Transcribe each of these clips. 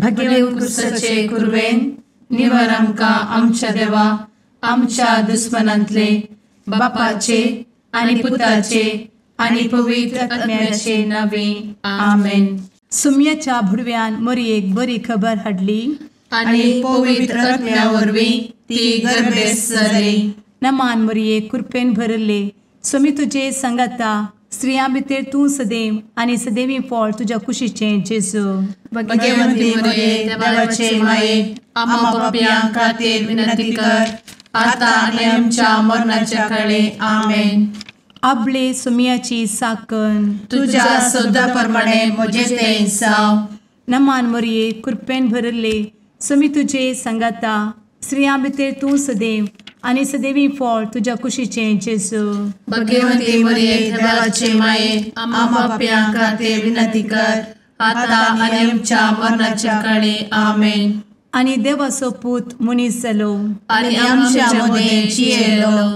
भगेवन कुर्साचे कुर्वेन निवार आमकां आमच्या देवा आमच्या दुस्मनांतले बापाचे आनी पुताचे आनी पवित्र आत्म्याचे नावे आमेन. सुम्याच्या भुडव्यान मरयेक बरी खबर हाडली आनी पवित्र आत्म्या वरवीं ती गर्भेस जाली. नमान मरयेक कृपेन भरले सुमी तुजे संगता स्त्रियां भितर तूं सदैव आनी सदैवी फळ तुज्या कुशीचें जेजू. भगवंती मरिये देवाचे माये आम्हा पाप्यां खातीर विनंती कर आता आनी आमच्या मरणाच्या काळी आमेन. आपले सुमयाची साकन तुझ्या सोदा प्रमाणे म्हजे तें जाव. नमान मरये कृपेन भरले सुमी तुजे संगता स्त्रियां भितर तूं सदैव आनी सदैवी फळ तुज्या कुशीचें जेजू. भगवंती मरिये देवाचे माये आम्हा पाप्यां खातीर विनंती कर आता आनी आमच्या मरणाच्या काळी आमेन. आनी देवाचो पूत मनीस जालो आनी आमच्या मदीं जियेलो.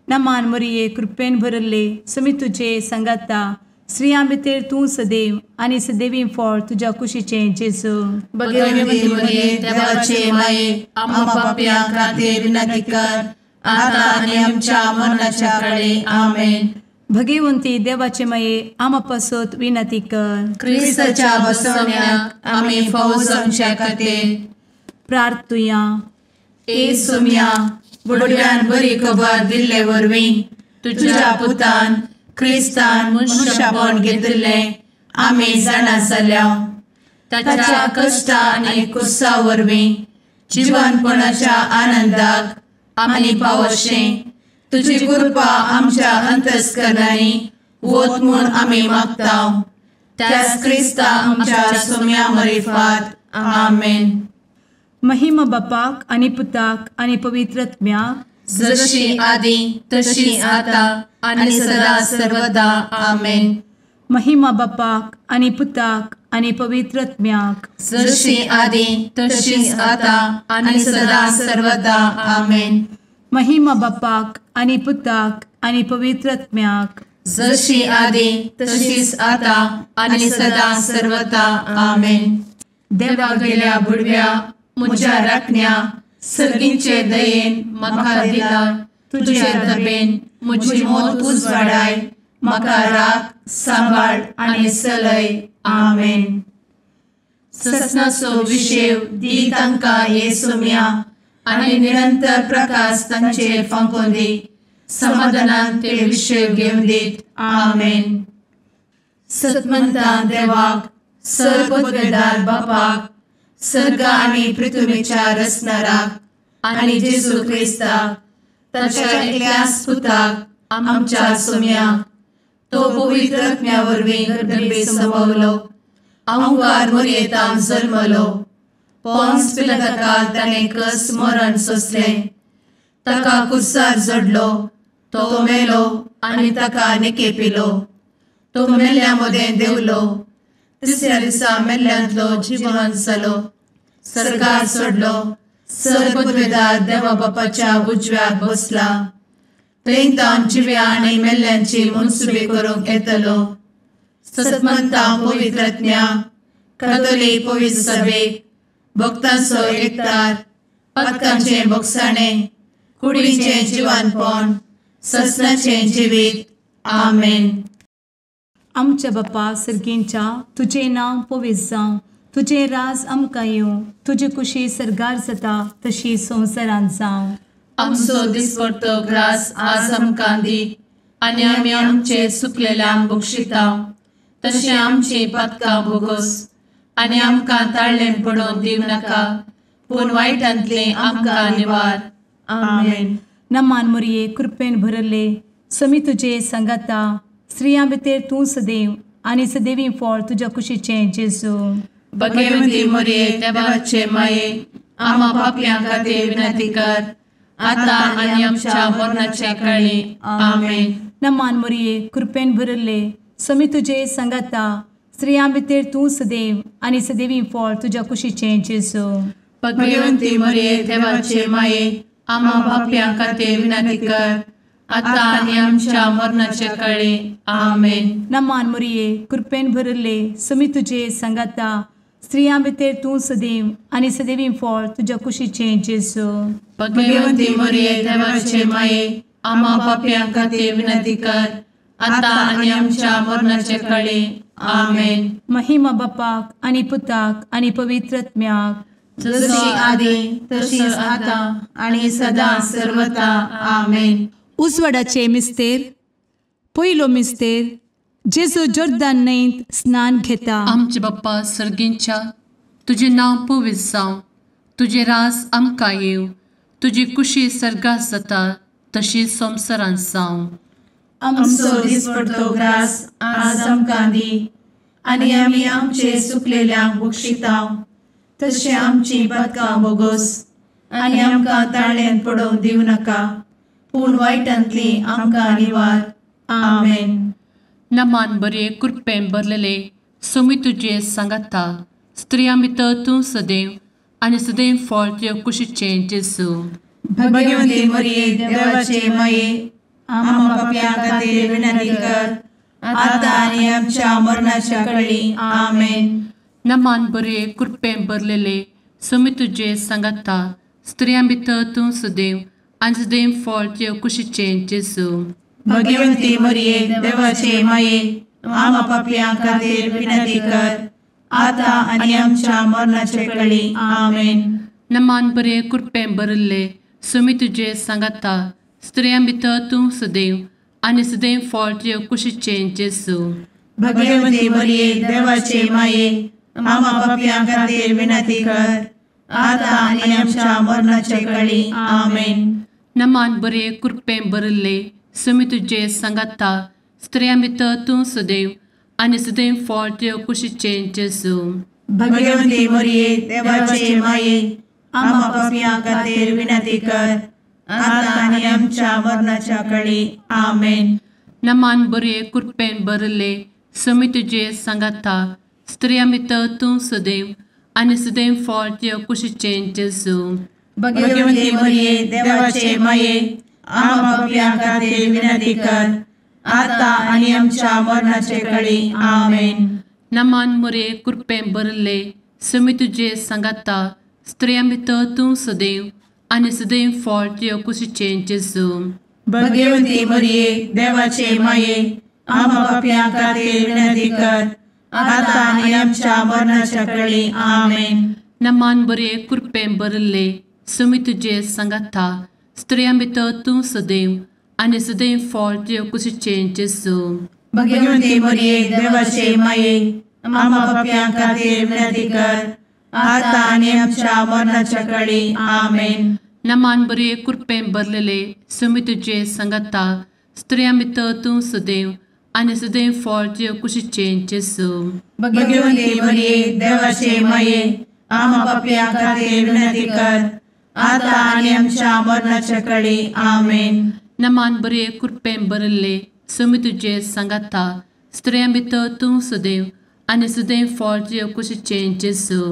नमान मरये कृपेन भरले सुमी तुजे संगता स्त्रियां भितर तूं सदैव आनी सदैवी फळ तुज्या कुशीचें जेजू. भगवंती मरिये देवाचे माये आम्हा पाप्यां खातीर विनंती कर आता आनी आमच्या मरणाच्या काळी आमेन. भगवंती देवाचे माये आमा पासत विनंती कर. क्रिस्ताच्या बसवण्याक आमी फावो जावच्या खातीर प्रार्थुया. ए सुम्या बुडव्यान बरी खबर दिल्ले वरवीं तुज्या पुतान क्रिस्तान मनशापण घेतिल्लें आमी जाणा जाल्या. ताच्या कश्टा आनी कुर्सा वरवीं जिवनपणाच्या आनंदाक आमी पावशें तुजी कृपा आमच्या अंतस्करणांनी वत म्हूण आमी मागतांव. त्याच क्रिस्ता आमच्या सुम्या मरिफात आमेन. महिमा बापाक आनी पुताक आनी पवित्र आत्म्याक जशी आदी तशी आता आनी सदा सर्वदा आमेन. महिमा बापाक आनी पुताक आनी पवित्र आत्म्याक जशी आदी तशीच आता आनी सदा सर्वदा आमेन. महिमा बापाक आनी पुताक आनी पवित्र आत्म्याक जशी आदी तशीच आता आनी सदा सर्वदा आमेन. देवा गेल्या बुडव्या म्हज्या राखण्या सर्गींचे दयेन म्हाका दिला तुजे दबेन म्हजी मोत उजवाडाय म्हाका राख सांबाळ आनी चलय आमेन. ससनाचो विशेव दी तांकां हे सुम्या आनी निरंतर प्रकाश तांचेर फांकून दी. समाधानान ते विशेव घेवन दीत आमेन. सतमंता देवाक सर्वपदवेदार बापाक सर्ग आनी पृथ्वीच्या रचणाराक आनी जेजू क्रिस्ताक ताच्या एकल्याच पुताक आमच्या सुम्याक तो पवित्र आत्म्या वरवीं गर्भे संभवलो. अंगार मरयेंत जल्मलो. पोन्स पिलाताकाल ताणें कस मरण सोंसलें. ताका कुर्सार जडलो. तो मेलो आनी ताका निकेपिलो. तो मेल्ल्या मदें देंवलो. तिसऱ्या दिसा मेल्ल्यांतलो जिवंत जालो. सर्गार चडलो. सर्वपदवेदार देवा बापाच्या उजव्याक बसला. थंय जिव्या आनी मेल्ल्यांची मनसुबी करूंक येतलो. सतमंता पवित्र आत्म्या कातोलीक पवित्र सभेक भक्तांचो एकठार पातकांचें भोगसाणें कुडीचें जिवनपण ससनाचें जिवीत आमेन. आमच्या बापा सर्गींच्या तुजें नांव पवित्र जावं. तुजें राज आमकां येवं. तुजी कुशी सर्गार जाता तशी संवसारांत जावं. आमचो दिसपडटो ग्रास आज आमकां दी आनी आमी आमचे चुकलेल्यांक बक्षितांव. तशें आमची पातकां भोगोस आनी आमकां ताळ्ळें पडोवन दिव नाका पूण वायटांतलें आमकां निवार आमेन. नमान मरये कृपेन भरले समी तुजे संगता स्त्रियां भितर तूं सदैव आनी सदैवी फळ तुज्या कुशीचें जेजू. भगवंती मरिये देवाचे माये आम्हा पाप्यां खातीर विनंती कर आता आनी आमच्या मरणाच्या काळी आमेन. नमान मरये कृपेन भरले समी तुजे संगता स्त्रियां भितर तूं सदैव आनी सदैवी फळ तुज्या कुशीचें जेजू. भगवंती मरिये देवाचे माये आम्हा पाप्यां खातीर विनंती कर आता आनी आमच्या मरणाच्या काळी आमेन. नमान मरये कृपेन भरले समी तुजे संगता स्त्रियां भितर तूं सदैव आनी सदैवी फळ तुज्या कुशीचें जेजू. भगवंती मरिये देवाचे माये, आम्हा पाप्यां खातीर विनंती कर, आता आनी आमच्या मरणाचे काळी. आमेन. महिमा बापाक आनी पुताक आनी पवित्र आत्म्याक, जशी आदी तशीच आता आणि सदा सर्वदा. आमेन. उजवाडाचे मिस्तेर. पयलो मिस्तेर, जेजू जोर्दान न्हंयेंत स्नान घेता. आमचे बाप्पा सर्गींच्या, तुझे नांव पवित्र जावं, तुझे राज आमकां येवं, तुजी कुशी सर्गात जाता तशी संवसारांत जावं. आमचो दिसपडटो ग्रास आज आमकां दी, आनी आमी आमचे सुकलेल्यांक बक्षितांव, तशें आमची पातकां बोगोस आनी आमकां ताळ्यान पडोवंक दिवं नाका, पूण वायटांतली आमकां निवार. आमेन. नमान बरे कृपेन भरलेले सोमी तुजे सांगाता, स्त्रियां भितर तूं सदैव आनी सदैव फळ तुज्या कुशीचें जेजू. भगवंती मरिये देवाचे माये, आम्हा पाप्यां खातीर विनंती कर, आता आनी आमच्या मरणाच्या काळी. आमेन. नमान बरे कृपेन भरलेले सोमी तुजे सांगाता, स्त्रियां भितर तूं सदैव आनी सदैव फळ तुज्या कुशीचें जेजू. भगवंती मरिये देवाचे माये, आम्हा पाप्यां खातीर विनंती कर, आता आनी आमच्या मरणाचे काळी. आमेन. नमान बरे कृपेन भरले सोमी तुजे सांगाता, स्त्रियां भितर तूं सदैव आनी सदैव फळ तुज्या कुशीचें जेजू. भगवंती मरिये देवाचे माये, आम्हा पाप्यां खातीर विनंती कर, आता आनी आमच्या मरणाचे काळी. आमेन. नमान बरे कृपेन भरले सोमी तुजे सांगाता, स्त्रियां भितर तूं सदैव आनी सदैव फळ तुज्या कुशीचें जेजू. भगवंती मरिये देवाचे माये, आम्हा पाप्यां खातीर विनंती कर, आता आनी आमच्या मरणाच्या काळी. आमेन. नमान बरे कृपेन भरले सोमी तुजे सांगाता, स्त्रियां भितर तूं सदैव आनी सदैव फळ तुज्या कुशीचें जेजू. भगवंती मरिये देवाचे माये, आम्हा पाप्यां खातीर विनंती कर, आता आनी आमच्या मरणाचे काळी. आमेन. नमान बरे कृपेन भरले सोमी तुजे सांगाता, स्त्रियां भितर तूं सदैव आनी सदैव फळ तुज्या कुशीचें जेजू. भगवंती मरिये देवाचे माये, आम्हा पाप्यां खातीर विनंती कर, आता आनी आमच्या मरणाच्या काळी. आमेन. नमान बरे कृपेन भरले सोमी तुजे सांगाता, स्त्रियां भितर तूं सदैव आनी सदैव फळ तुज्या कुशीचें जेजू. भगवंती मरिये देवाचे माये, आम्हा पाप्यां खातीर विनंती कर, आता आनी आमच्या मरणाच्या काळी. आमेन. नमान बरे कृपेन भरलेले सोमी तुजे सांगाता, स्त्रियां भितर तूं सदैव आनी सदैव फळ तुज्या कुशीचें जेजू. भगवंती मरिये देवाचे माये, आम्हा पाप्यां खातीर विनंती कर, आता आनी आमच्या मरणाच्या काळी. आमेन. नमान बरे कृपेन भरले सोमी तुजे सांगाता, स्त्रियां भितर तूं सदैव आनी सदैव फळ तुज्या कुशीचें जेजू.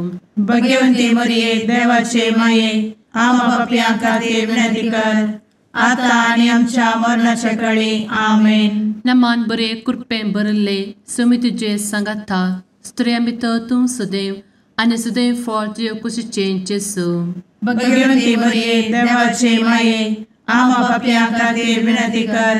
भगवंती मरिये देवाचे माये, आम्हा पाप्यां खातीर विनंती कर, आता आनी आमच्या मरणाच्या काळी. आमेन. नमान बरे कृपेन भरले सोमी तुजे सांगाता, स्त्रियां भितर तूं सदैव आनी सदैव फळ तुज्या कुशीचें जेजू. भगवंती मरिये देवाचे माये, आम्हा पाप्यां खातीर विनंती कर,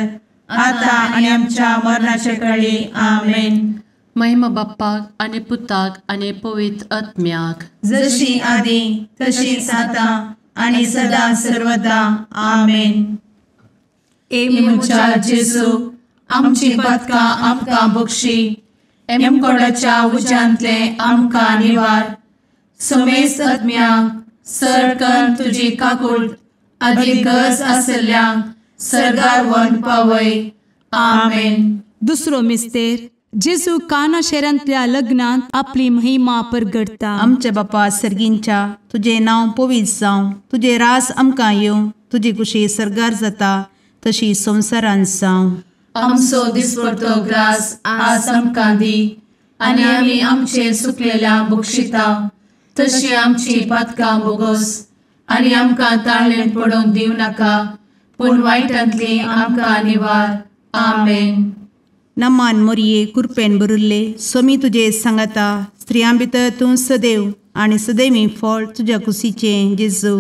आता आनी आमच्या मरणाच्या काळी. आमेन. महिमा बाप्पाक आनी पुताक आनी पवित्र आत्म्याक, जशी आदी तशीच आता आनी सदा सर्वदा. आमेन. मुचा जेजू, आमची पातकां आमकां बक्षी, एमकोडाच्या उज्यांतले आमकां निवार. समेस्त आत्म्यांक सरकन तुजी काकूट, आदी गरज आसल्ल्यांक सर्गार व्हरून पावय. आमेन. दुसरो मिस्तेर. जेजू काना शारांतल्या लग्नांत आपली महिमा परगटता. आमचे बापा सर्गींच्या, तुझे नांव पवित्र जावं, तुझे रास आमकां येवं, तुजी कुशी सर्गार जाता तशी संवसारांत जावं. आमचो दिसपडटो ग्रास आज आमकां दी, आनी आमी आमचे सुकलेल्यांक बक्षितांव, तशी आमची पातकां बोगोस आनी आमकां ताळ्यान पडोवंक दिवं नाका, पूण वायटांतली आमकां निवार. आमेन. नमान मरिये कृपेन भरिल्ले, सोमी तुजे सांगाता, स्त्रियां भितर तूं सदैव आणि सदैवी फळ तुझ्या कुशीचें जेजू.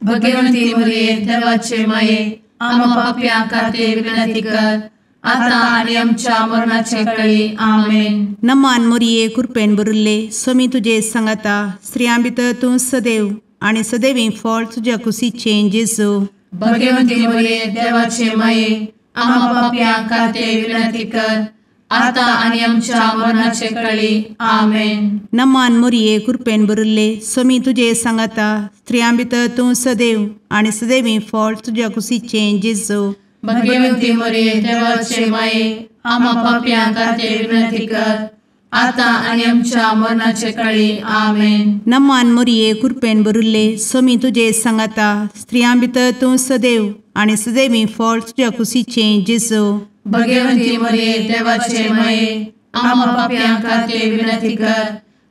भगवंती मरिये देवाचे माये आम्हा पाप्यां खातीर विनंती कर आता आणि आमच्या मरणाचे काळी आमेन. नमान मोरये कृपेन भरिल्ले स्वामी तुजे सांगाता स्त्रियां भितर तूं सदैव आणि सदैवी फळ तुझ्या कुशीचें जेजू. भगवंती मरिये देवाचे माये आम्हा पाप्यां खातीर विनंती कर आता आणि आमच्या मरणाचे काळी आमेन. नमान मोरये कृपेन भरिल्ले स्वामी तुजे सांगाता स्त्रियां भितर तूं सदैव आणि सदैवी फळ तुझ्या कुशीचें जेजू. भगवंती मरिये देवाचे माये आम्हा पाप्यां खातीर विनंती कर आता आणि आमच्या मरणाचे काळी आमेन. नमान मोरये कृपेन भरिल्ले स्वामी तुजे सांगाता स्त्रियां भितर तूं सदैव आणि सदैवी फळ तुझ्या कुशीचें जेजू. भगवंती मरिये देवाचे माये आम्हा पाप्यां खातीर विनंती कर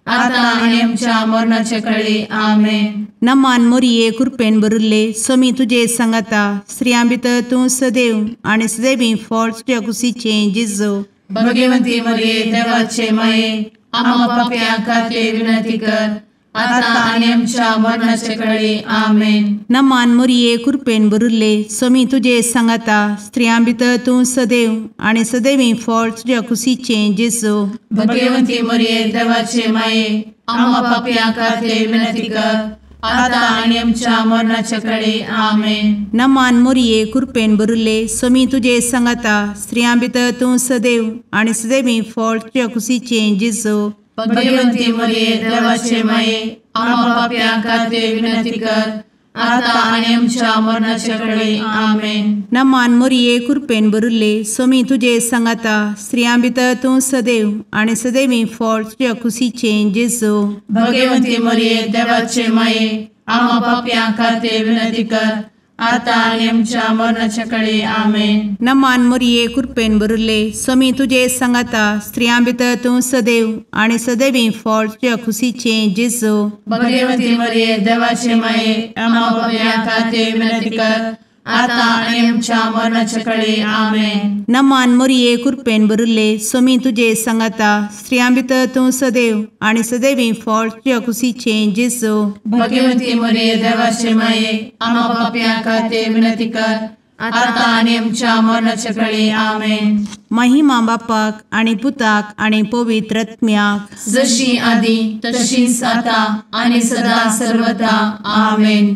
आता आणि आमच्या मरणाचे काळी आमेन. नमान मोरये कृपेन भरिल्ले स्वामी तुजे सांगाता स्त्रियां भितर तूं सदैव आणि सदैवी फळ तुझ्या कुशीचें जेजू. भगवंती मरिये देवाचे माये आम्हा पाप्यां खातीर विनंती कर आता आणि आमच्या मरणाचे काळी आमेन. नमान मोरये कृपेन भरिल्ले स्वामी तुजे सांगाता स्त्रियां भितर तूं सदैव आणि सदैवी फळ तुझ्या कुशीचें जेजू. भगवंती मरिये देवाचे माये आम्हा पाप्यां खातीर विनंती कर आता आणि आमच्या मरणाचे काळी आमेन. नमान मोरये कृपेन भरिल्ले स्वामी तुजे सांगाता स्त्रियां भितर तूं सदैव आणि सदैवी फळ तुझ्या कुशीचें जेजू. भगवंती मरिये देवाचे माये आम्हा पाप्यां खातीर विनंती कर आता आणि आमच्या मरणाचे काळी आमेन. नमान मोरये कृपेन भरिल्ले स्वामी तुजे सांगाता स्त्रियां भितर तूं सदैव आणि सदैवी फळ तुझ्या कुशीचें जेजू. भगवंती मरिये देवाचे माये आम्हा पाप्यां खातीर विनंती कर आता आणि आमच्या मरणाचे काळी आमेन. नमान मोरये कृपेन भरिल्ले स्वामी तुजे सांगाता स्त्रियां भितर तूं सदैव आणि सदैवी फळ तुझ्या कुशीचें जेजू. भगवंती मरिये देवाचे माये आम्हा पाप्यां खातीर विनंती कर आता आणि आमच्या मरणाचे काळी आमेन. नमान मोरये कृपेन भरिल्ले स्वामी तुजे सांगाता स्त्रियां भितर तूं सदैव आणि सदैवी फळ तुझ्या कुशीचें जेजू. भगवंती मरिये देवाचे माये आम्हा पाप्यां खातीर विनंती कर आता आणि आमच्या मरणाचे काळी आमेन. महिमा बापाक आणि पुताक आणि पवित्र आत्म्याक जशी आधी तशीच आता आणि सदा सर्वदा आमेन.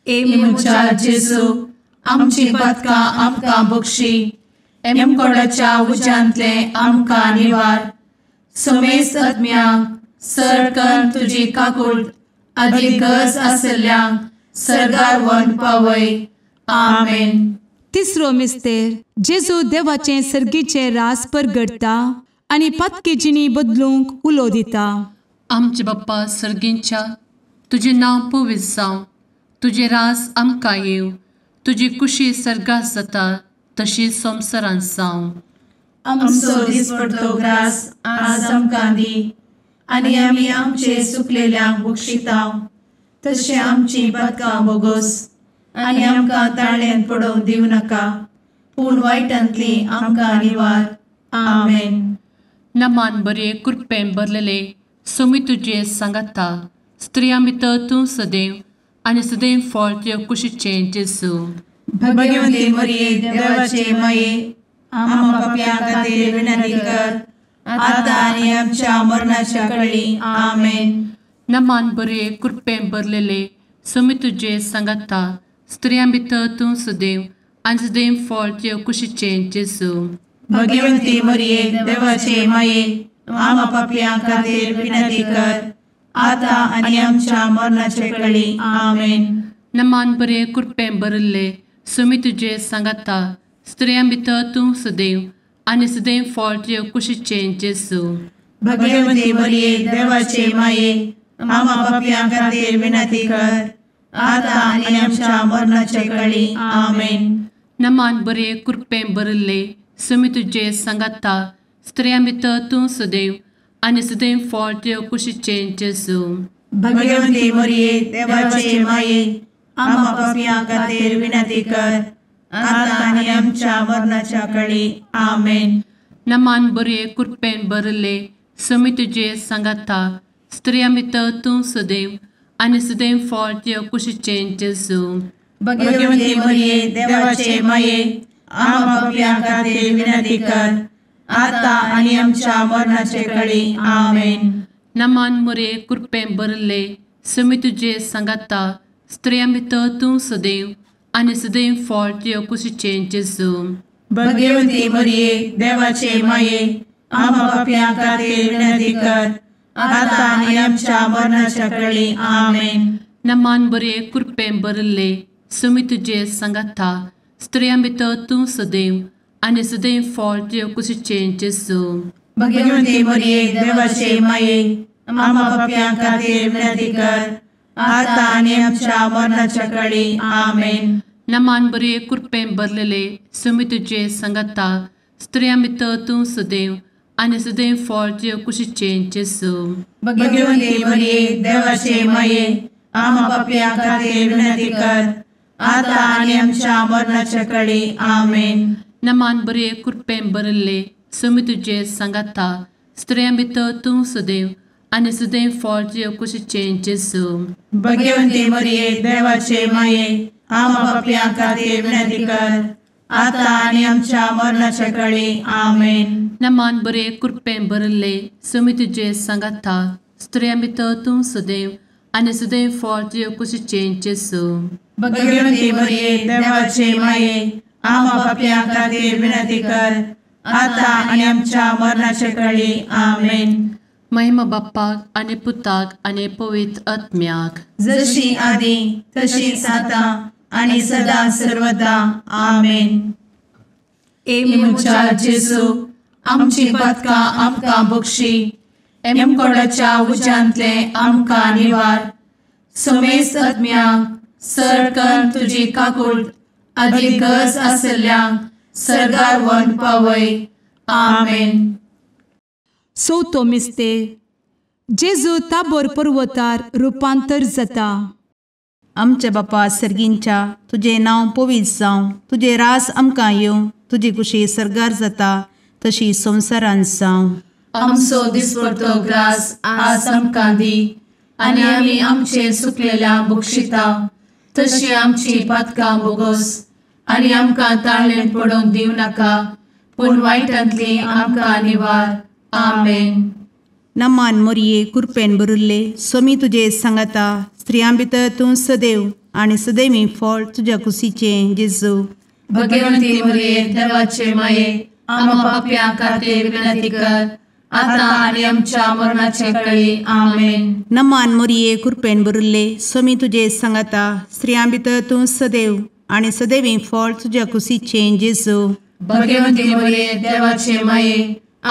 मुचा जेजू आमची पदकां आमकां बक्षी एमकोडाच्या उज्यांतले आमकां निवार. समेस्त आत्म्यांक सरकन तुजी काकूट अधिक गरज आसल्ल्यांक सरगार व्हरून पावय. आमेन. तिसरो मिस्तेर जेजू देवाचें सर्गीचें रास परगडटा आनी पातकी जिणी बदलूंक उलो दिता. आमचे बाप्पा सर्गींच्या तुजें नांव पवित्र जावं, तुजें रास आमकां येव, तुजी कुशी सर्गास जाता तशीच संवसारांत जावं. आमचो दिसपडटो ग्रास आज आमकां दी आनी आमी आमचे चुकलेल्यांक बक्षितांव तशें आमची पदकां बोगोस आनी आमकां ताळ्यान पडोवंक दिवं नाका पूण वायटांतली आमकां निवार. आमेन. नमान बरे कृपेन भरलेले सोमी तुजे सांगाता स्त्रियां भितर तूं सदैव आनी सदैव फळ तुज्या कुशीचें जेजू. भगवंती मरिये देवाचे माये आम्हा पाप्यां खातीर विनंती कर आता आनी आमच्या मरणाच्या काळी. आमेन. नमान बरे कृपेन भरलेले सोमी तुजे सांगाता स्त्रियां भितर तूं सदैव आनी सदैव फळ तुज्या कुशीचें जेजू. भगवंती मरिये देवाचे माये आम्हा पाप्यां खातीर विनंती कर आता आनी आमच्या मरणाचे काळी. आमेन. नमान बरे कृपेन भरले सोमी तुजे सांगाता स्त्रियां भितर तूं सदैव आनी सदैव फळ तुज्या कुशीचें जेजू. भगवंती मरिये देवाचे माये आम्हा पाप्यां खातीर विनंती कर आता आनी आमच्या मरणाचे काळी. आमेन. नमान बरे कृपेन भरले सोमी तुजे सांगाता स्त्रियां भितर तूं सदैव आनी सदैव फळ तुज्या कुशीचें जेजू. भगवंती मरिये देवाचे माये आम्हा पाप्यां खातीर विनंती कर आता आनी आमच्या मरणाच्या काळी. आमेन. नमान बरे कृपेन भरले सुमी तुझे सांगाता स्त्रियां भितर तूं सदैव आनी सदैव फळ तुझ्या कुशीचें जेजू भगवंती मरिये देवाचे माये आम्हा पापियां खातीर विनंती कर आता आनी आमच्या मरणाचे काळी आमेन. नमान मोरे कृपें भरले सुमी तुझे सांगाता स्त्रियां भितर तूं सदैव आनी सदैव फळ तुझ्या कुशीचें जेजू भगवंती मरिये देवाचे माये आम्हा पापियां खातीर विनंती कर आता आनी आमच्या मरणाच्या काळी आमेन. नमान बरे कृपें भरले सुमी तुझे सांगाता स्त्रियां भितर तूं सदैव आनी सदैव फळ तुझ्या कुशीचें जेजू भगवंती मरिये देवाचे माये आम्हा पापियां खातीर विनंती कर आता आनी आमच्या मरणाच्या काळी आमेन. नमान बरे कृपें भरलेले सुमी तुझे सांगाता स्त्रियां भितर तूं सदैव आनी सदैव फळ तुझ्या कुशीचें जेजू भगवंती मरिये देवाचे माये आम्हा पापियां खातीर विनंती कर आता आनी आमच्या मरणाच्या काळी आमेन. नमान बरे कृपें भरले सुमी तुझे सांगाता स्त्रियां भितर तूं सदैव आनी सदैव फळ तुझ्या कुशीचें जेजू भगवंती मरिये देवाचे माये आम्हा पापियां खातीर विनंती कर आता आनी आमच्या मरणाच्या काळी आमेन. नमान बरे कृपें भरले सुमी तुझे सांगाता स्त्रियां भितर तूं सदैव आनी सदैव फळ तुझ्या कुशीचें जेजू भगवंती मरिये देवाचे माये आम्हा पापियां खातीर विनंती कर आता आनी आमच्या मरणाच्या काळी आमेन. महिमा बाप्पाक आनी पुताक आनी पवित्र आत्म्याक जशी आदी तशीच आता आनी सदा सर्वदा आमेन. मुचा जेजू आमची पदकां आमकां बक्षी एमकोडाच्या उज्यांतले आमकां निवार समेस्त आत्म्यांक सरकन तुजी काकूट अधिक गरज आसल्यांक सरगार व्हरून पावय. आमेन. चवथो मिस्तेर जेजू ताबोर पर्वतार रुपांतर जाता. आमच्या बापा सर्गींच्या तुझे नांव पवित्र जावं, तुझे रास आमकां येवं, तुजी कुशी सरगार जाता तशी संवसारांत जावं. आमचो दिसपडटो ग्रास आज आमकां दी आनी आमी आमचे सुकलेल्यांक बक्षिता तशी आमची पातकां बोगोस आनी आमकां ताळ्ळेन पडोवंक दिवं नाका पूण वायटांतली आमकां निवार. आमेन. नमान मोरये कृपेन भरिल्ले सोमी तुजे सांगाता स्त्रियां भितर तूं सदैव आनी सदैवी फळ तुज्या कुशीचें जेजू भगवंती मरिये देवाचे माये आम्हा पापियां खातीर विनंती कर आता आनी आमच्या मरणाचे काळी. आमेन. नमान मोरये कृपेन भरिल्ले सोमी तुजे सांगाता स्त्रियां भितर तूं सदैव आनी सदैवी फळ तुज्या कुशीचें जेजू भगवंती मरिये देवाचे माये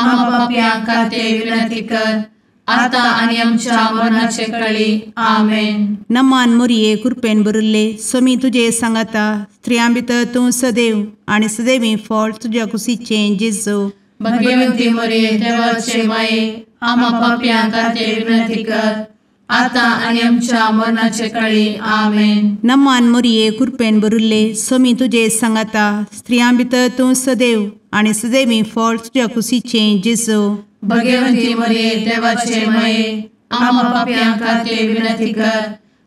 आम्हा पापियां खातीर विनंती कर आता आनी आमच्या मरणाचे काळी. आमेन. नमान मोरये कृपेन भरिल्ले सोमी तुजे सांगाता स्त्रियां भितर तूं सदैव आनी सदैवी फळ तुज्या कुशीचें जेजू भगवंती मरिये देवाचे माये आम्हा पापियां खातीर विनंती कर आता आनी आमच्या मरणाचे काळी. आमेन. नमान मोरये कृपेन भरिल्ले सोमी तुजे सांगाता स्त्रियां भितर तूं सदैव आनी सदैवी फळ तुज्या कुशीचें जेजू भगवंती मरिये देवाचे माये आम्हा पापियां खातीर विनंती कर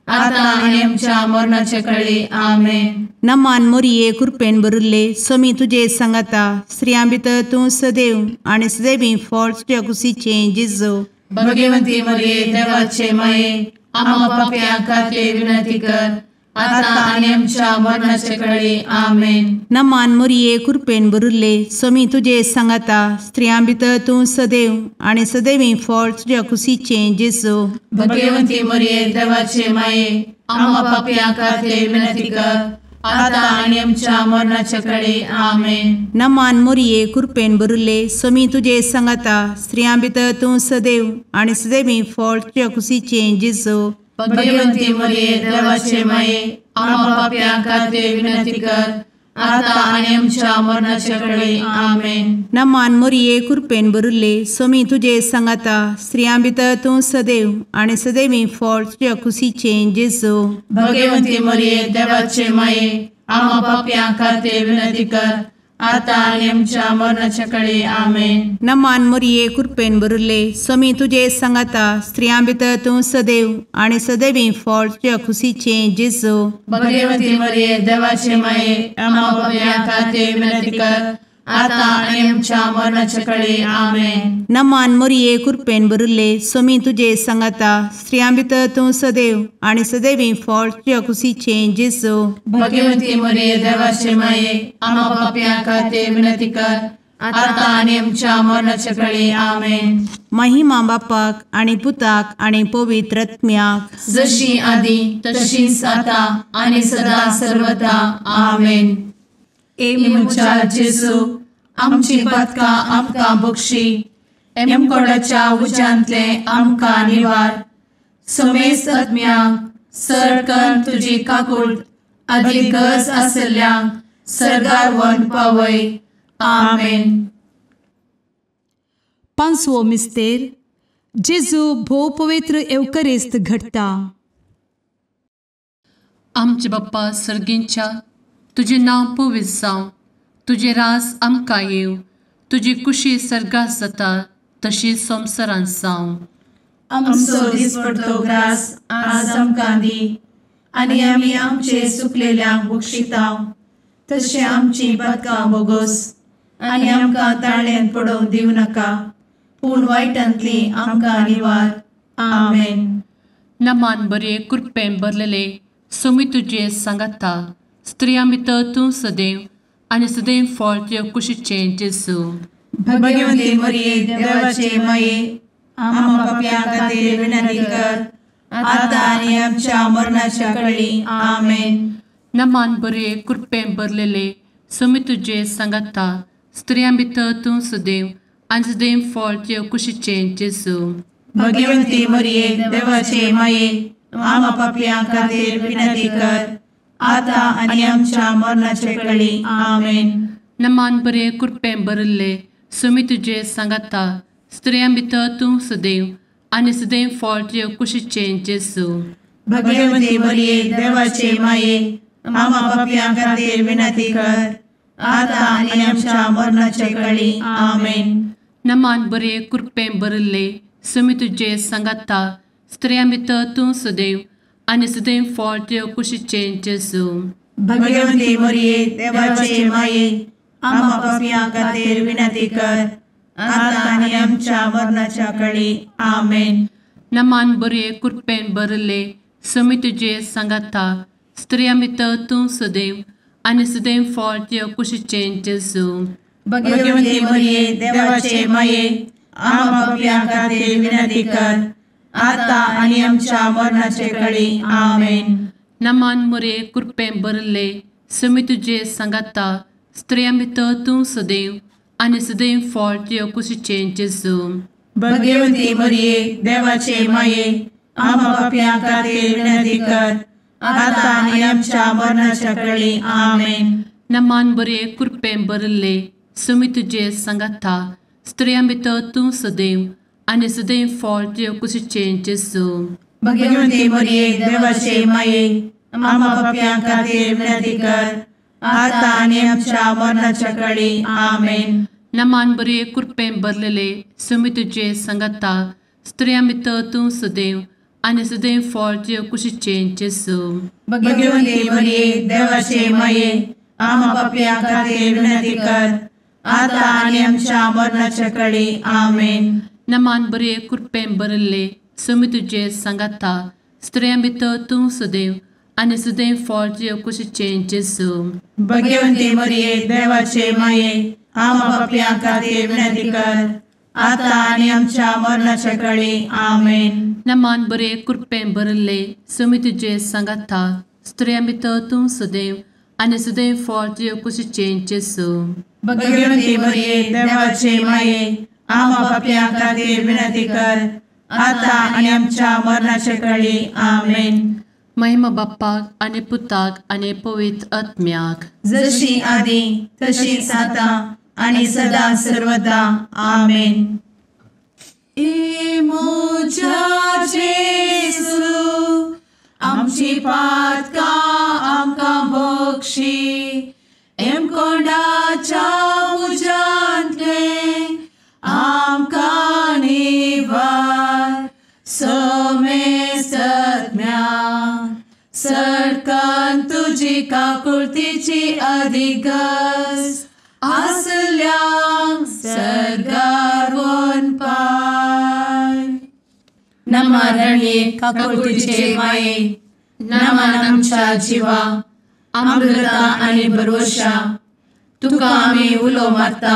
आता आनी आमच्या मरणाचे काळी. आमेन. नमान मोरये कृपेन भरिल्ले सोमी तुजे सांगाता स्त्रियां भितर तूं सदैव आनी सदैवी फळ तुज्या कुशीचें जेजू भगवंती मरिये देवाचे माये आम्हा पापियां खातीर विनंती कर आता आनी आमच्या मरणाचे काळी. आमेन. नमान मोरये कृपेन भरिल्ले सोमी तुजे सांगाता स्त्रियां भितर तूं सदैव आनी सदैवी फळ तुज्या कुशीचें जेजू भगवंती मरिये देवाचे माये आम्हा पापियां खातीर विनंती कर आता आनी आमच्या मरणाचे काळी. आमेन. नमान मोरये कृपेन भरिल्ले सोमी तुजे सांगाता स्त्रियां भितर तूं सदैव आनी सदैवी फळ तुज्या कुशीचें जेजू भगवंती मरिये देवाचे माये आम्हा पापियां खातीर विनंती कर आता आनी आमच्या मरणाचे काळी. आमेन. नमान मोरये कृपेन भरिल्ले सोमी तुजे सांगाता स्त्रियां भितर तूं सदैव आनी सदैवी फळ तुज्या कुशीचें जेजू भगवंती मरिये देवाचे माये आम्हा पापियां खातीर विनंती कर आता आणि आमच्या मरणाच्या काळी आमेन. नमान मोरये कृपेन बरुले स्वामी तुझे सांगाता स्त्रियां भितर तूं सदैव आणि सदैवी फळ तुझ्या खुशीचे जेजू. भगवती मरिये देवाचे माये आम्हा पापियां खातीर विनंती कर, आता आणि आमच्या मरणाच्या काळी आमेन. नमान मोरये कृपेन बरुले स्वामी तुझे सांगाता स्त्रियां भितर तूं सदैव आणि सदैवी फळ तुझ्या खुशीचे जेजू. भगवती मरिये देवाचे माये आम्हा पापियां खातीर विनंती कर, आता आणि आमच्या मरणाच्या काळी आमेन. महिमा बापाक आणि पुताक आणि पवित्र आत्म्याक, जशी आधी तशीच आता आणि सदा सर्वदा आमेन. ए मुचा जेजू आमची पदका आमकां बक्षी, एमकोडाच्या उज्यांतले आमकां निवार. समेस्त आत्म्यांक सरकन तुजी काकूट अधिक गरज आसल्यांक सर्गार व्हरून पावय. आमेन. पांचवो मिस्तेर जेजू भोव पवित्र एवकरेस्त घडटा. आमचे बाप्पा सर्गींच्या तुझे नाव पवित्र जावं, तुझे राज आमकां येव, तुजी कुशी सर्गात जाता तशी संवसारांत जावं. आमचो दिसपडटो ग्रास आज आमकां दी, आनी आमी आमचे सुकलेल्यांक बक्षिताव. तशें आमची पदकां बोगोस आनी आमकां ताळ्यान पडोवंक दिवं नाका, पूण वायटांतली आमकां निवार. आमेन. नमान बरे कृपेन भरलेले स्वामी तुझे सांगाता स्त्रियां भितर तूं सदैव आणि सदैव फळ तुझ्या कुशीचे जेजू. भगवती मरिये देवाचे माये आम्हा पापियां खातीर विनंती कर, आता आनी आमच्या मरणाच्या काळी आमेन. नमान बरे कृपेन भरलेले स्वामी तुझे सांगाता स्त्रियां भितर तूं सदैव आणि सदैव फळ तुझ्या कुशीचे जेजू. भगवती मरिये देवाचे माये आम्हा पापियां खातीर विनंती कर, आता आनी आमच्या मरणाच्या काळी आमेन. नमान बरे कृपेन भरले स्वामी तुझे सांगाता स्त्रियां भितर तूं सदैव आणि सदैव फळ तुझ्या कुशीचे जेजू. भगवती मरिये देवाचे माये आम्हा पापियां खातीर विनंती कर, आता आनी आमच्या मरणाच्या काळी आमेन. नमान बरे कृपेन भरले स्वामी तुझे सांगाता स्त्रियां भितर तूं सदैव आणि सदैव फळ तुझ्या कुशीचे जेजू. भगवती मरिये देवाचे माये आम्हा पापियां खातीर विनंती कर, आता आनी आमच्या मरणाच्या काळी आमेन. नमान बरे कृपेन भरले स्वामी तुझे सांगाता स्त्रियां भितर तूं सदैव आणि सदैव फळ तुझ्या कुशीचे जेजू. भगवती मरिये देवाचे माये आम्हा पापियां खातीर विनंती कर, आता आनी आमच्या मरणाच्या काळी आमेन. नमान बरे कृपेन भरले स्वामी तुझे सांगाता स्त्रियां भितर तूं सदैव आणि सदैव फळ तुझ्या कुशीचे जेजू. भगवती मरिये देवाचे माये आम्हा पापियां खातीर विनंती कर, आता आनी आमच्या मरणाच्या काळी आमेन. नमान बरे कृपेन भरले स्वामी तुझे सांगाता स्त्रियां भितर तूं सदैव आणि सदैव फळ तुझ्या कुशीचे जेजू. भगवती मरिये देवाचे माये आम्हा पापियां खातीर विनंती कर, आता आनी आमच्या मरणाच्या काळी आमेन. नमान बरे कृपेन भरलेले स्वामी तुझे सांगाता स्त्रियां भितर तूं सदैव आणि सदैव फळ तुझ्या कुशीचे जेजू. भगवती मरिये देवाचे माये आम्हा पापियां खातीर विनंती कर, आता आनी आमच्या मरणाच्या काळी आमेन. नमान बरे कृपेन भरले स्वामी तुझे सांगाता स्त्रियां भितर तूं सदैव आणि सदैव फळ तुझ्या कुशीचे जेजू. भगवती मरिये देवाचे माये आम्हा पापियां खातीर विनंती कर, आता आनी आमच्या मरणाच्या काळी आमेन. नमान बरे कृपेन भरले स्वामी तुझे सांगाता स्त्रियां भितर तूं सदैव आणि सदैव फळ तुझ्या कुशीचे जेजू. भगवती मरिये देवाचे माये आम्हा पापियां खातीर विनंती कर, आता आनी आमच्या मरणाच्या काळी आमेन. महिमा बाप्पाक आणि पुताक आणि पवित्र आत्म्याक, जशी आधी तशीच आता आणि सदा सर्वदा आमेन. ए मोजा जेसू आमची पातकां आमकां बक्षी, एम कोंडाच्या तुजी काकुळतीची अधिगस आसल्या सरगार वन पाय. नमारणी काकुळतीचे माये नमान आमच्या जिवा अमृता आणि भरोशा तुका आम्ही उलो मारता.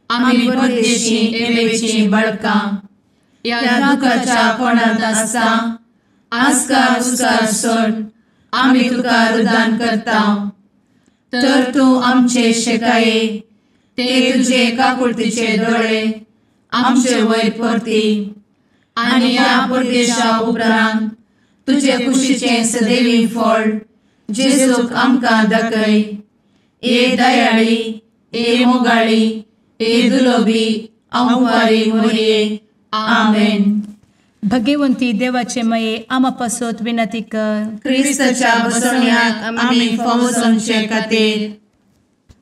आम्ही परदेशी येवेची बळका या दुःखाच्या कोणात असता आस्कार उस्कार सोड आम्ही तुका रुदान करता. तर तू आमचे शेकाये ते तुझे काकुळतीचे डोळे आमचे वयर परती आणि या परदेशा उपरांत तुझे कुशीचे सदैवी फळ जेजूक आमकां दाखय. ए दयाळी ए मोगाळी ए दुलोबी अंवारी मोरये. आमेन. भगवंती देवाचे मये आमा पासत विनंती कर. क्रिस्ताच्या बसवण्याक आम्ही फावो समचे खातीर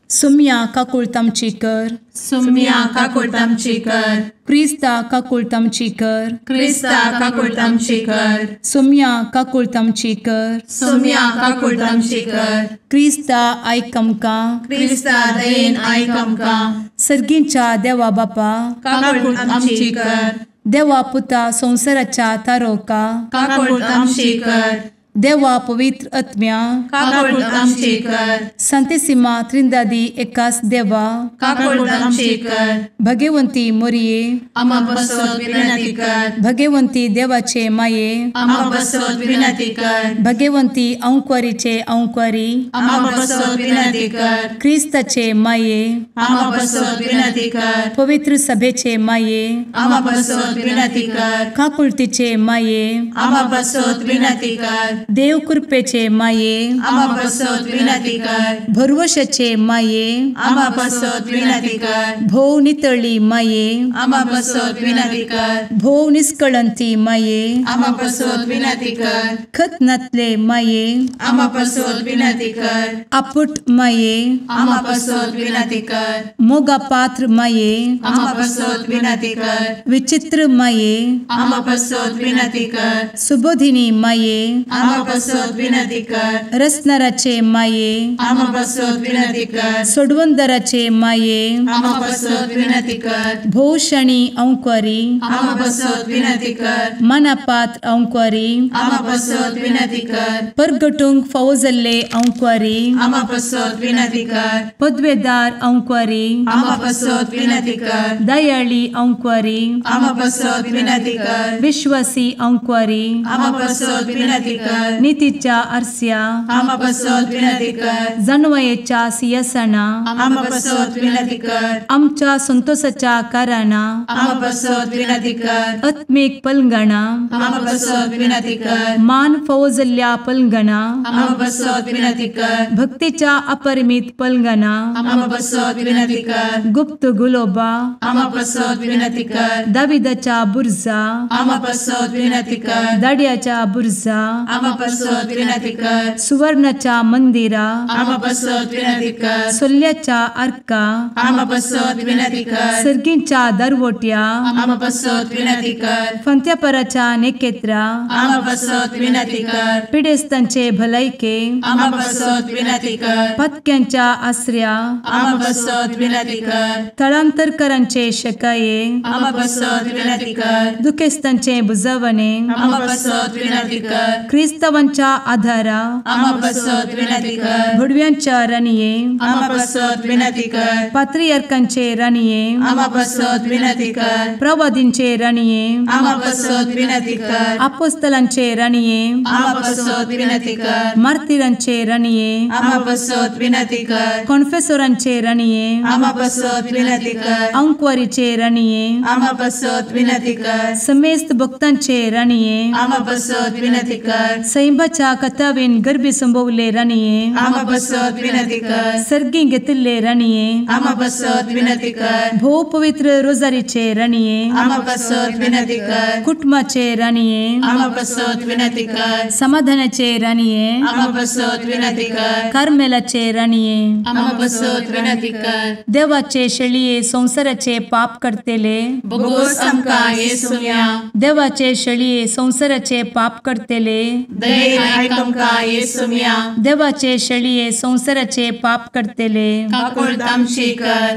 सुम्या काकुळतामची कर. सुम्या काकुळतामची कर. क्रिस्ता काकुळतामची कर. क्रिस्ता काकुळतामची कर. सुम्या काकुळतामची कर. सुम्या काकुळतामची कर. क्रिस्ता आयक आमकां. क्रिस्ता दयेन आयक आमकां. सर्गींच्या देवा बापा काकुळतामची कर. देवा पुता संसाराच्या तारोका काकुळतामची कर. देवा पवित्र आत्म्या काकुळतामची कर. सांतेसिमा त्रिंदादी एकाच देवा काकुळतामची कर. भगवंती मोरये आमा बसवत विनंती कर. भगवंती देवाचे माये आमा बसवत विनंती कर. भगवंती औंक्वारीचे औंक्वारी आमा बसवत विनंती कर. ख्रिस्ताचे माये आमा बसवत विनंती कर. पवित्र सभेचे माये आमा बसवत विनंती कर. काकुळतीचे माये आमा बसवत विनंती कर. देव कृपेचे माये आमा बसवत विनंती कर. भरवशाचे माये आमा बसवत विनंती कर. भोव नितळी माये आमा बसवत विनंती कर. भोव निष्कळंती माये आमा बसवत विनंती कर. खतनातले माये आमा बसवत विनंती कर. आपुट माये आमा बसवत विनंती कर. मोगा पात्र माये आमा बसवत विनंती कर. विचित्र माये आमा बसवत विनंती कर. सुबोधिनी माये आमा बसवत विनंती कर. रसनाराचे माये आमा बसवत विनंती कर. सोडवंदराचे माये आमा बसवत विनंती कर. भोषणी औंक्वारी आमा बसवत विनंती कर. मनापात्र औंक्वारी आमा बसवत विनंती कर. परगटूंक फावो जाल्ले औंक्वारी आमा बसवत विनंती कर. पदवेदार औंक्वारी आमा बसवत विनंती कर. दयाळी औंक्वारी आमा बसवत विनंती कर. विश्वासी औंक्वारी आमा बसवत विनंती कर. नीतीच्या आरस्या आमा बसवत विनंती कर. जणवयेच्या सिंहासना आमा बसवत विनंती कर. आमच्या संतोषाच्या काराना आमा बसवत विनंती कर. आत्मिक पलंगणा आमा बसवत विनंती कर. मान फावो जाल्ल्या पलंगणा आमा बसवत विनंती कर. भक्तीच्या अपरिमित पलंगणा आमा बसवत विनंती कर. गुप्त गुलोबा आमा बसवत विनंती कर. दाविदाच्या बुर्जा आमा बसवत विनंती कर. दाड्याच्या बुर्जा आमा बसवत विनंती कर. सुवर्णाच्या मंदिरा आमा बसवत विनंती कर. सोल्याच्या अर्का आमा बसवत विनंती कर. सर्गींच्या दरवोट्या आमा बसवत विनंती कर. फंत्यापराच्या नेकेत्रा आमा बसवत विनंती कर. पिडेस्तांचे भलायके आमा बसवत विनंती कर. पत्क्यांच्या आसऱ्या आमा बसवत विनंती कर. तळांतरकरांचे शेकाये आमा बसवत विनंती कर. दुखेस्तांचे बुजावणे आमा बसवत विनंती कर. ख्रिस्तवांच्या आधारा आमा बसवत विनंती कर. भडव्यांच्या राणीये आमा बसवत विनंती कर. पात्रियार्कांचे राणीये आमा बसवत विनंती कर. प्रवादींचे राणीये आमा बसवत विनंती कर. अपोस्तलांचे राणीये आमा बसवत विनंती कर. मार्तिरांचे राणीये आमा बसवत विनंती कर. कॉन्फेसोरांचे राणीये आमा बसवत विनंती कर. अंक्वारीचे राणीये आमा बसवत विनंती कर. समेस्त भक्तांचे राणीये आमा बसवत विनंती कर. सैंबाच्या कथावेन गर्भी संभवले राणीये आमा बसवत विनंती कर. सर्गी घेतले राणीये आमा बसवत विनंती कर. भो पवित्र रोजारीचे राणीये आमा बसवत विनंती कर. कुटुंबाचे राणीये आमा बसवत विनंती कर. समाधानाचे राणीये आमा बसवत विनंती कर. कार्मेलाचे राणीये आमा बसवत विनंती कर. देवाचे शेळिये संसाराचे पाप करतेले बघोस आमकां येसुया. देवाचे शेळिये संसाराचे पाप करतेले दये आयक आमकां येसू मिया देवाचे शेळये संवसाराचे पाप करतेले काकूळ आमची कर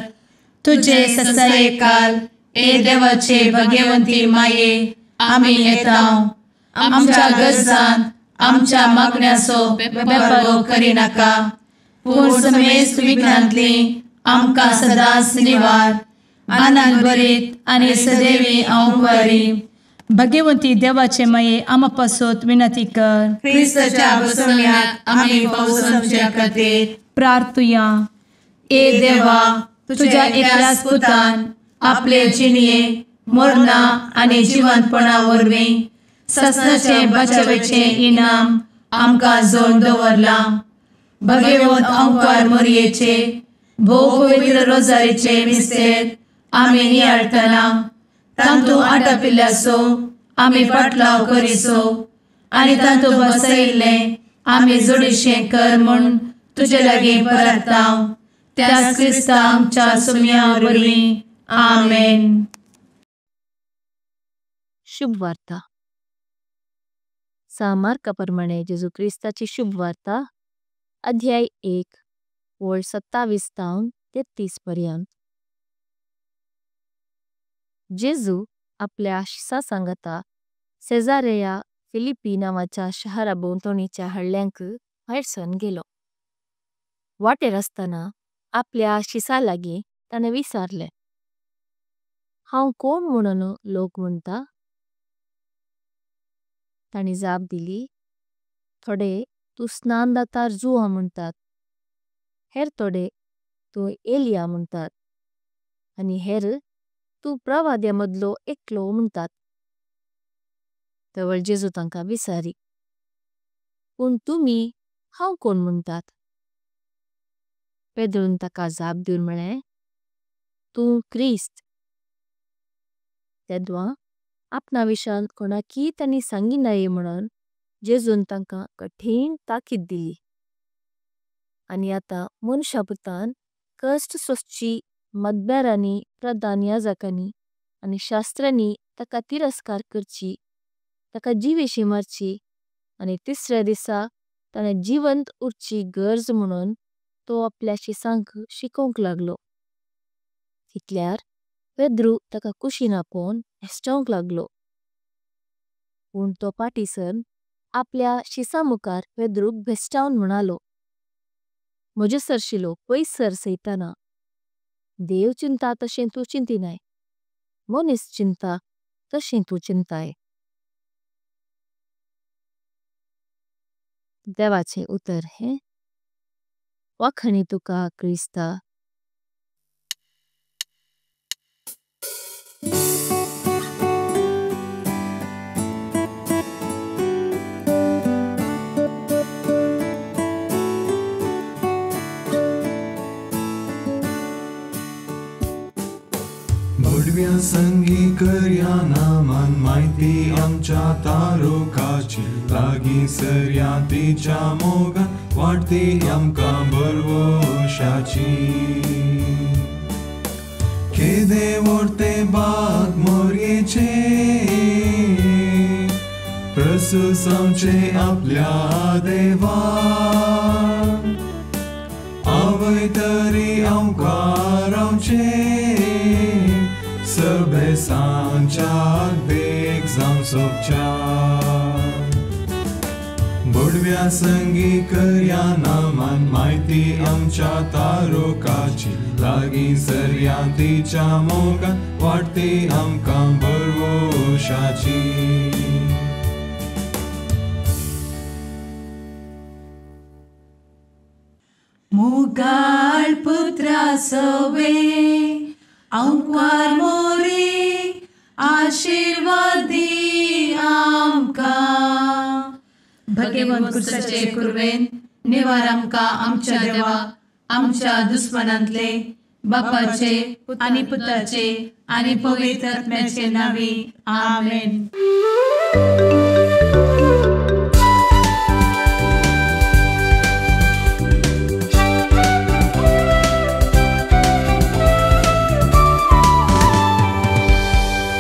तुझे ससाये काल ए देवाचे भगवंती माये आमी येता आमच्या गरजांत आमच्या मागण्याचो बेपारो करी नाका पूण समेस्त विघ्नांतली आमकां सदांच निवार आनंद बरीत आनी सदैवी अंकुरी भगवंती देवाचे माये आमा पासत विनंती कर क्रिस्ताच्या बसवण्यात आमी पावस आमच्या खातीर प्रार्थुया ए देवा तुझ्या एकल्याच पुतान आपले जिणये मरणा आनी जिवंतपणा वरवीं ससनाचे बचावेचे इनाम आमकां जोड दवरला भगवंत अंकार मोरयेचे भोव पवित्र रोजारीचे मिस्तेर आमी नियाळटना तांतू आटापिल्ल्यासो आमी पाटलाव करिसो आनी तांतू बसयिल्ले आमी जोडिशें कर म्हूण तुजे लागीं परतांव त्याच क्रिस्ता आमच्या सुम्या वरवीं आमेन. शुभ वार्ता सामार्काप्रमाणे जेजू क्रिस्ताची शुभ वार्ता अध्याय 1 वळ 27 तावन 33 पर्यंत. जेजू आपल्या शिसा सांगता सेजारेया फिलिपी नावाच्या शहरा भोंवतणीच्या हळ्ळ्यांक भायरसन गेलो. वाटेर असताना आपल्या शिसा लागीं ताणें विचारले, हांव कोण म्हणून लोक म्हणटा? ताणी जाप दिली, थोडे तू स्नानदातार जुआ म्हणटात, हेर थोडे तू एलिया म्हणटात आनी हेर तू प्रवाद्या मदलो एकलो म्हणटात. तवळ जेजू तांकां विचारी, पूण तुमी हांव कोण म्हणटात? पेद्रून ताका जाप दिवन म्हळें, तू क्रिस्त. तेदवां आपणा विशान कोणाकी तांणी सांगी नये म्हणून जेजून तांकां कठीण ताकीद दिली. आनी आतां मनशा पुतान कष्ट सोसची मतबेरांनी प्रधान याजकांनी आनी शास्त्रांनी ताका तिरस्कार करची, ताका जिवेशी मारची आनी तिसऱ्या दिसा ताणें जिवंत उरची गरज म्हणून तो आपल्या शिसांक शिकोवंक लागलो. तितल्यार पेद्रू ताका कुशीन आपोवन हेस्तावंक लागलो. पूण तो पाटीसन आपल्या शिसा मुखार पेद्रूक भेस्तावन म्हणालो, म्हजे सरशिलो पयस सर सैताना. देव चिंता तशें तूं चिंतिनाय, मनीस चिंता तशें तूं चिंताय. देवाचे उतर हे वाखणी तुका क्रिस्ता. भडव्या संगी कर्या नामान माहिती आमच्या तारोकाची लागीं सर्या तिच्या मोगान वाटती आमकां बरवशाची. केदे वर्ते बाग मोरयेचे प्रसूस आमचे आपल्या देवा. आवय तरी आमकां रावचे सभे सांच्याक देख जावं सोबच्या. बुडव्या संगी कर्या नामान माहिती आमच्या तारोकाची लागीं सर्या तिच्या मोगान वाटती आमकां बरवशाची. मुगाळ पुत्रा सवे अंकार मोरी आशीर्वाद दी आमकां. भगवंत कुर्साचे कुरवेन निवार आमकां आमच्या देवा आमच्या दुस्मनांतले बापाचे आनी पुताचे आनी पवित्र आत्म्याचे नावी आमेन.